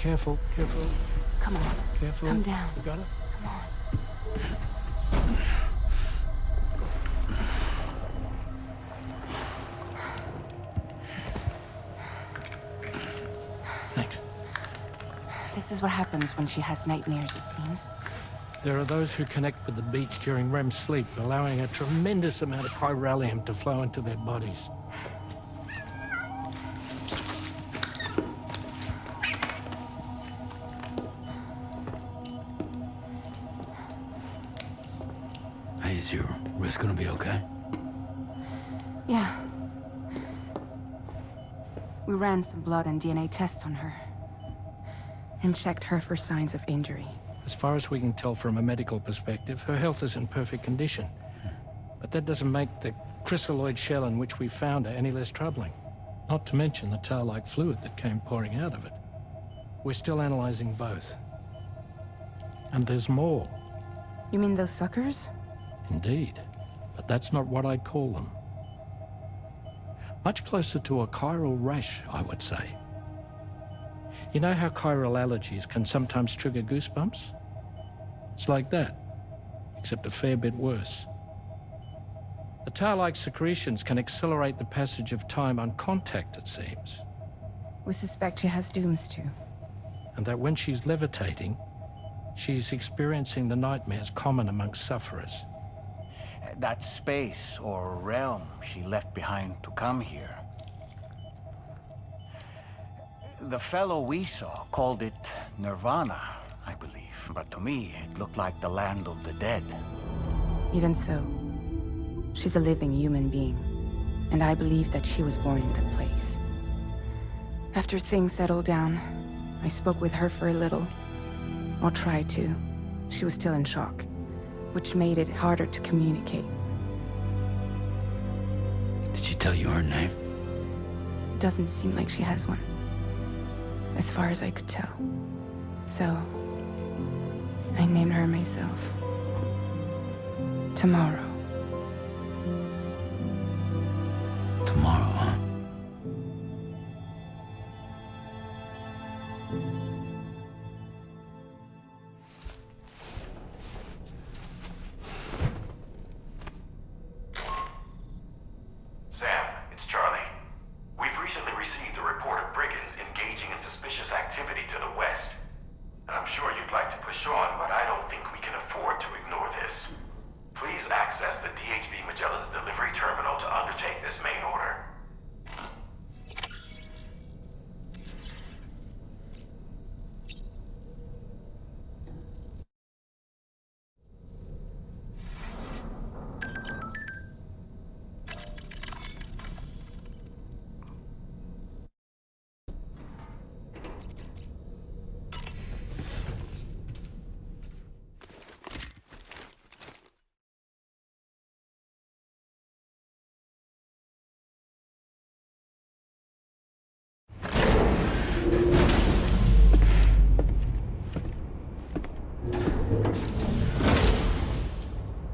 careful, careful. Come on. Careful. Come down. You got it? Come on. Thanks. This is what happens when she has nightmares, it seems. There are those who connect with the beach during REM sleep, allowing a tremendous amount of chiralium to flow into their bodies. Hey, is your wrist gonna be okay? Yeah. We ran some blood and DNA tests on her. And checked her for signs of injury. As far as we can tell from a medical perspective, her health is in perfect condition. But that doesn't make the chrysaloid shell in which we found her any less troubling. Not to mention the tar-like fluid that came pouring out of it. We're still analyzing both. And there's more. You mean those suckers? Indeed. But that's not what I'd call them. Much closer to a chiral rash, I would say. You know how chiral allergies can sometimes trigger goosebumps? It's like that, except a fair bit worse. The tar-like secretions can accelerate the passage of time on contact, it seems. We suspect she has dooms too. And that when she's levitating, she's experiencing the nightmares common amongst sufferers. That space or realm she left behind to come here. The fellow we saw called it Nirvana, I believe. But to me, it looked like the land of the dead. Even so, she's a living human being. And I believe that she was born in that place. After things settled down, I spoke with her for a little. Or tried to. She was still in shock, which made it harder to communicate. Did she tell you her name? Doesn't seem like she has one. As far as I could tell. So, I named her myself. Tomorrow. Tomorrow, huh? Sam, it's Charlie. We've recently received a report of brigands engaging in suspicious activity to the west. I'm sure you'd like to push on, but I don't think we can afford to ignore this. Please access the DHB Magellan's delivery terminal to undertake this main order.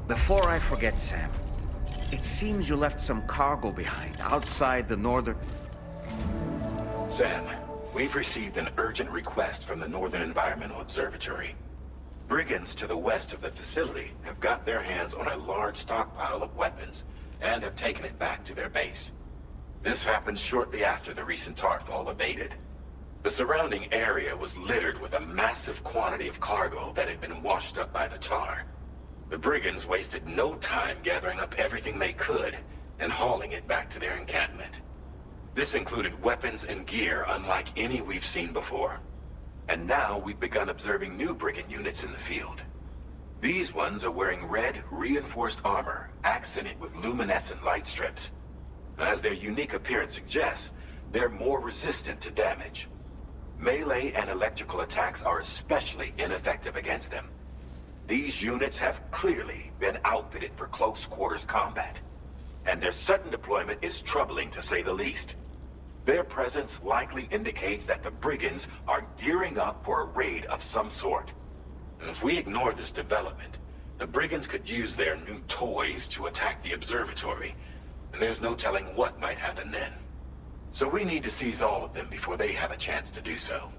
Before I forget, Sam, it seems you left some cargo behind outside the northern... Sam, we've received an urgent request from the Northern Environmental Observatory. Brigands to the west of the facility have got their hands on a large stockpile of weapons and have taken it back to their base. This happened shortly after the recent tarfall abated. The surrounding area was littered with a massive quantity of cargo that had been washed up by the tar. The brigands wasted no time gathering up everything they could and hauling it back to their encampment. This included weapons and gear unlike any we've seen before. And now we've begun observing new brigand units in the field. These ones are wearing red, reinforced armor, accented with luminescent light strips. As their unique appearance suggests, they're more resistant to damage. Melee and electrical attacks are especially ineffective against them. These units have clearly been outfitted for close quarters combat, and their sudden deployment is troubling to say the least. Their presence likely indicates that the brigands are gearing up for a raid of some sort. If we ignore this development, the brigands could use their new toys to attack the observatory, and there's no telling what might happen then. So we need to seize all of them before they have a chance to do so.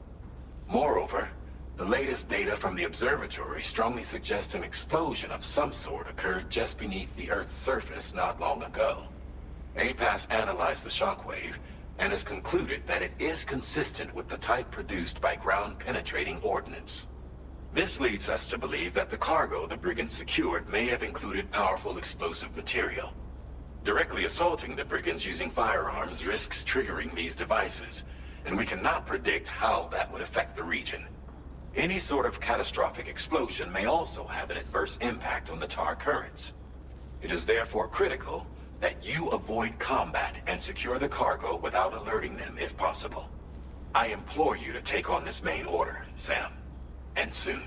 Moreover, the latest data from the observatory strongly suggests an explosion of some sort occurred just beneath the Earth's surface not long ago. APAS analyzed the shockwave and has concluded that it is consistent with the type produced by ground-penetrating ordnance. This leads us to believe that the cargo the brigands secured may have included powerful explosive material. Directly assaulting the brigands using firearms risks triggering these devices, and we cannot predict how that would affect the region. Any sort of catastrophic explosion may also have an adverse impact on the tar currents. It is therefore critical that you avoid combat and secure the cargo without alerting them if possible. I implore you to take on this main order, Sam. And soon.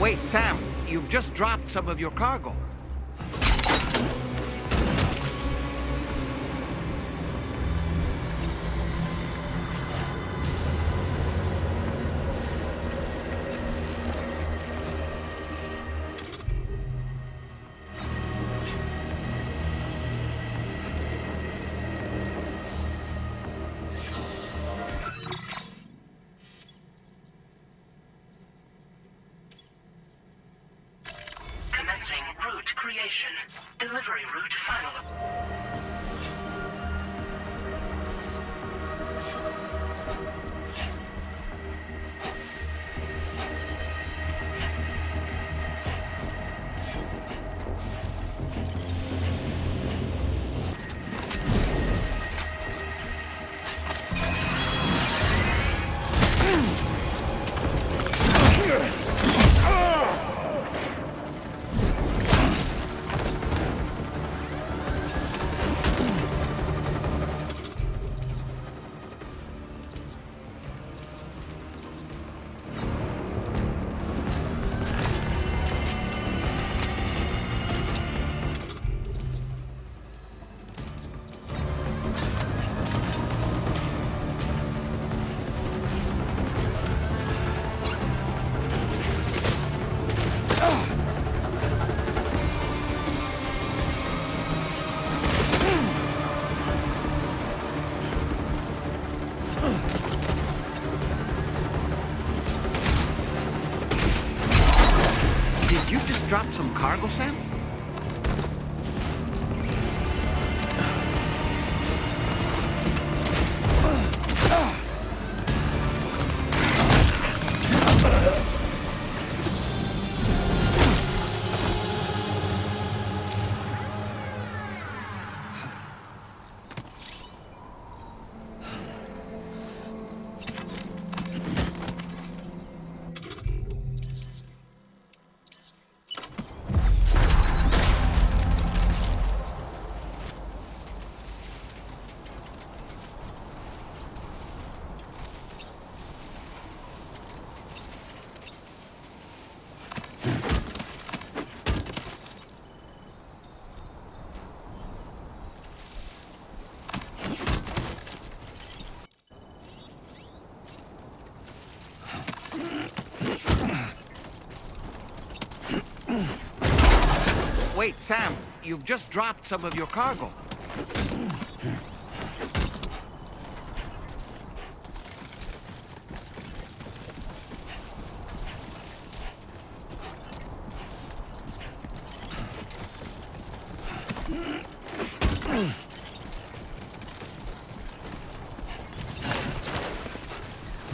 Wait, Sam, you've just dropped some of your cargo. Route creation. Delivery route final. Drop some cargo, Sam? Wait, Sam, you've just dropped some of your cargo.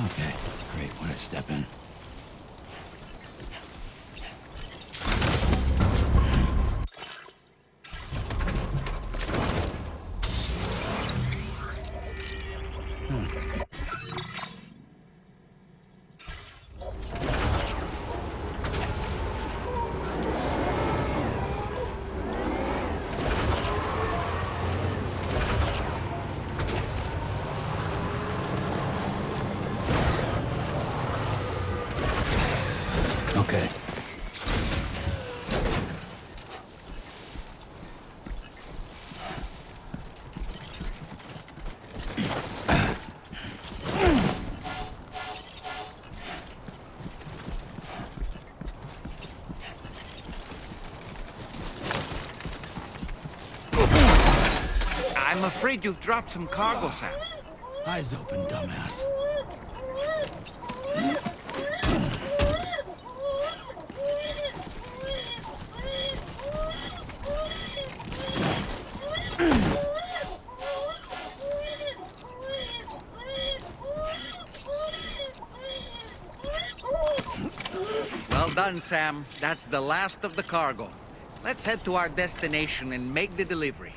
Okay, great. Want to step in? Okay. I'm afraid you've dropped some cargo, Sam. Eyes open, dumbass. Well done, Sam. That's the last of the cargo. Let's head to our destination and make the delivery.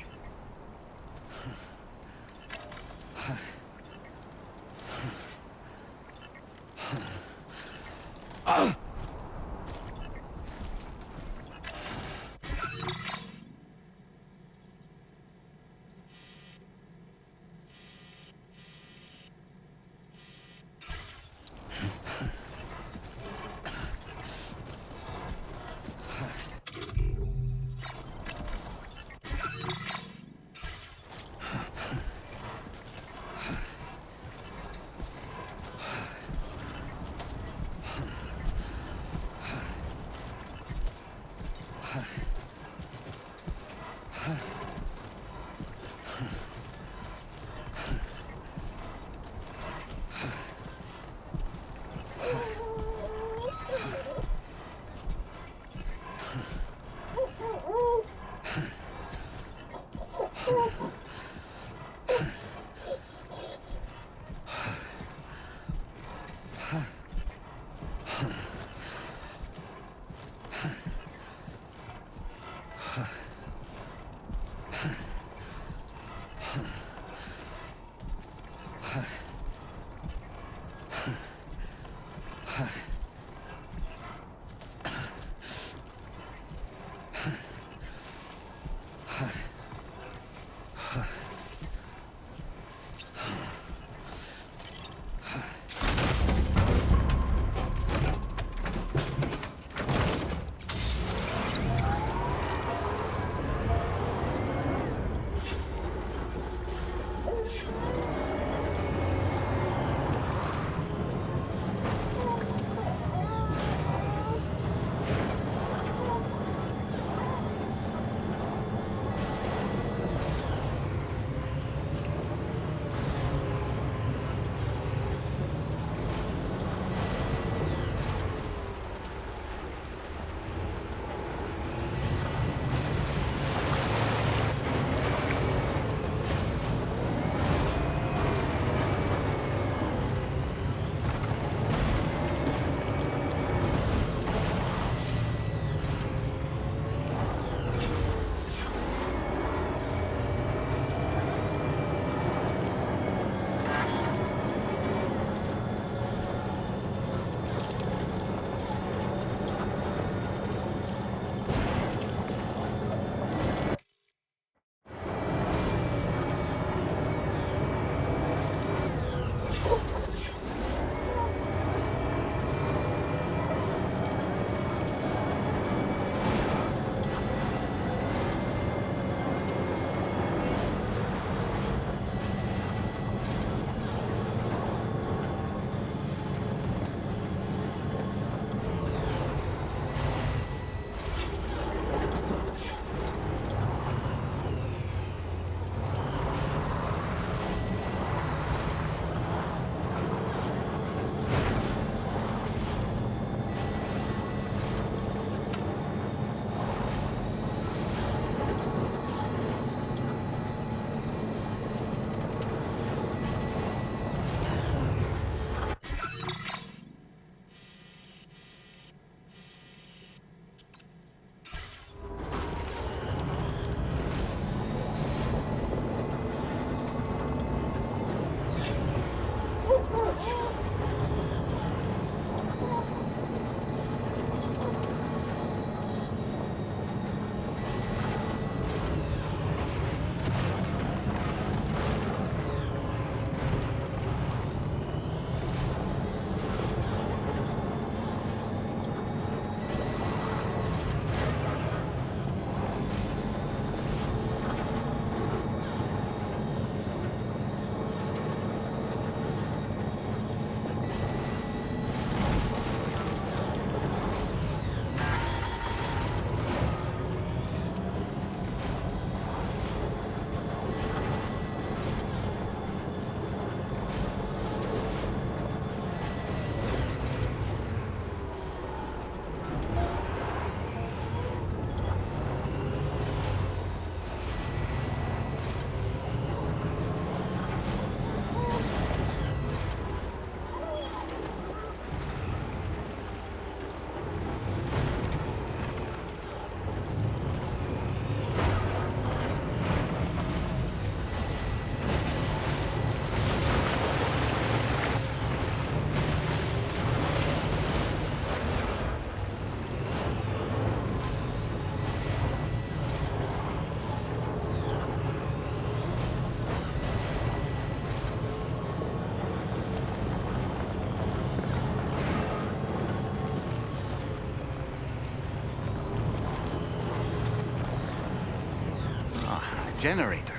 Generator.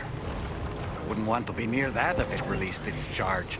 Wouldn't want to be near that if it released its charge.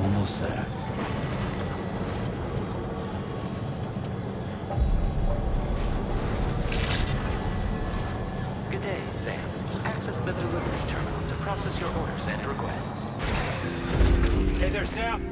Almost there. Good day, Sam. Access the delivery terminal to process your orders and requests. Hey there, Sam.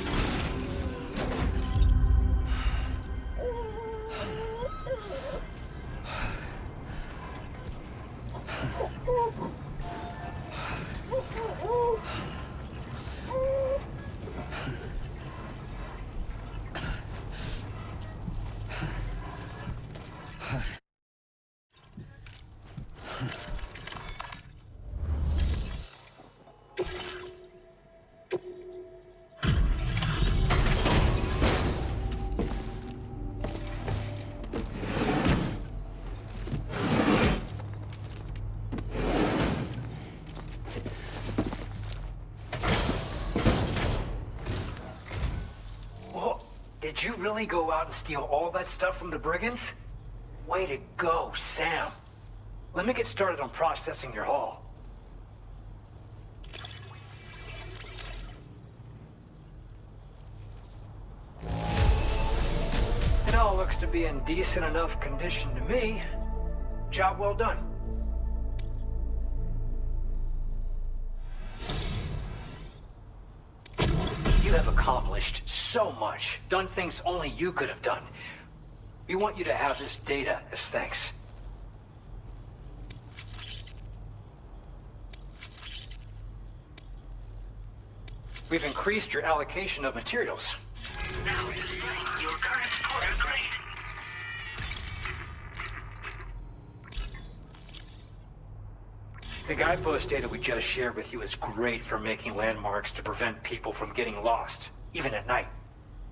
Did you really go out and steal all that stuff from the brigands? Way to go, Sam. Let me get started on processing your haul. It all looks to be in decent enough condition to me. Job well done. You have accomplished so much, done things only you could have done. We want you to have this data as thanks. We've increased your allocation of materials. Now displaying your current order grade. The guidepost data we just shared with you is great for making landmarks to prevent people from getting lost, even at night.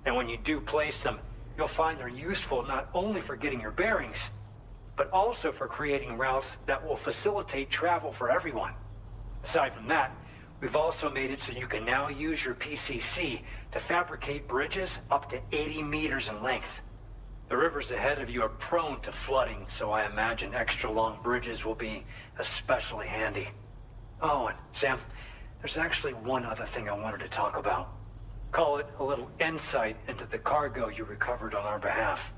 And when you do place them, you'll find they're useful not only for getting your bearings, but also for creating routes that will facilitate travel for everyone. Aside from that, we've also made it so you can now use your PCC to fabricate bridges up to 80 meters in length. The rivers ahead of you are prone to flooding, so I imagine extra long bridges will be especially handy. Oh, and Sam, there's actually one other thing I wanted to talk about. Call it a little insight into the cargo you recovered on our behalf.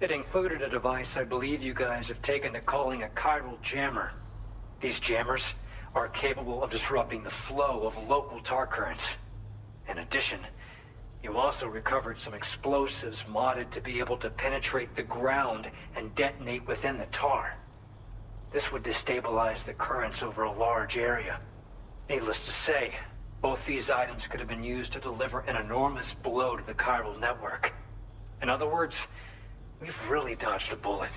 It included a device I believe you guys have taken to calling a chiral jammer. These jammers are capable of disrupting the flow of local tar currents. In addition, you also recovered some explosives modded to be able to penetrate the ground and detonate within the tar. This would destabilize the currents over a large area. Needless to say, both these items could have been used to deliver an enormous blow to the chiral network. In other words, we've really dodged a bullet.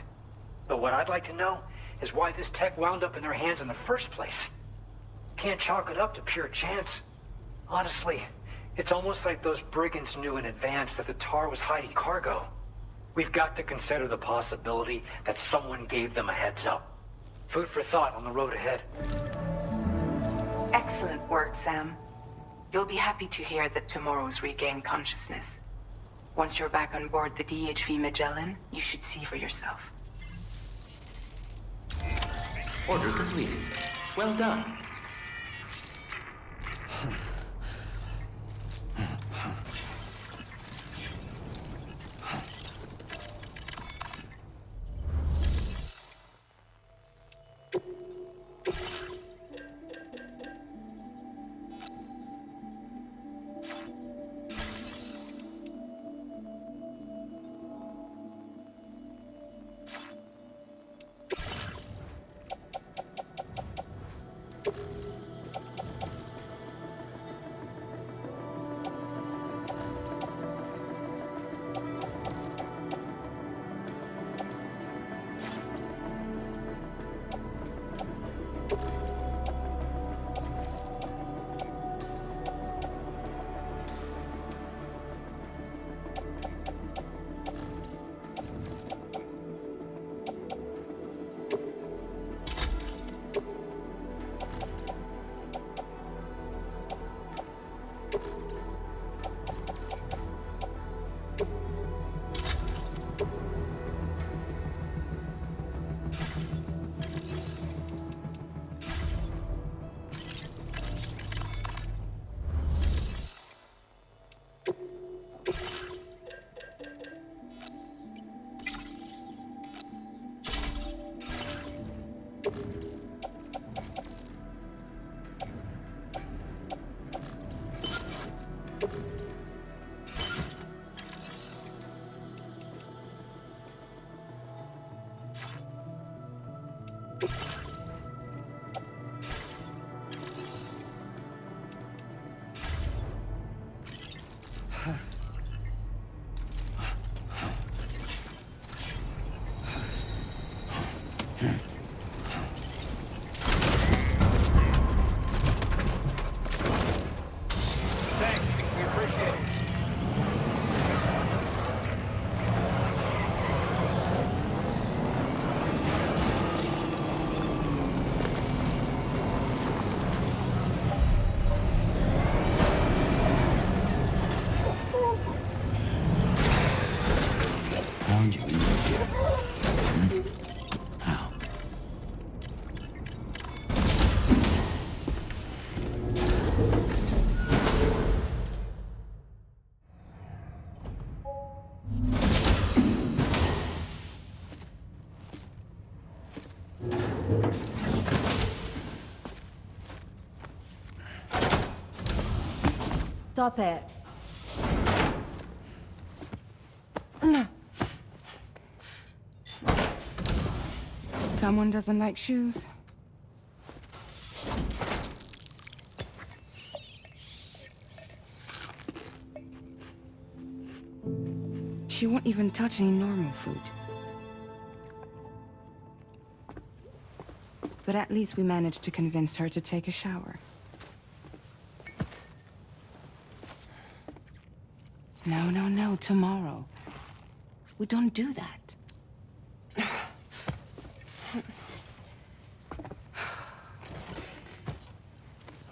But what I'd like to know is why this tech wound up in their hands in the first place. Can't chalk it up to pure chance. Honestly, it's almost like those brigands knew in advance that the tar was hiding cargo. We've got to consider the possibility that someone gave them a heads up. Food for thought on the road ahead. Excellent work, Sam. You'll be happy to hear that tomorrow's regained consciousness. Once you're back on board the DHV Magellan, you should see for yourself. Order completed. Well done. Found you in here. How? Stop it. Someone doesn't like shoes. She won't even touch any normal food. But at least we managed to convince her to take a shower. No, no, no, tomorrow. We don't do that.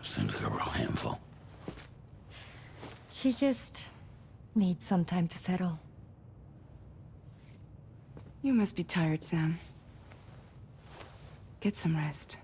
Seems like a real handful. She just needs some time to settle. You must be tired, Sam. Get some rest.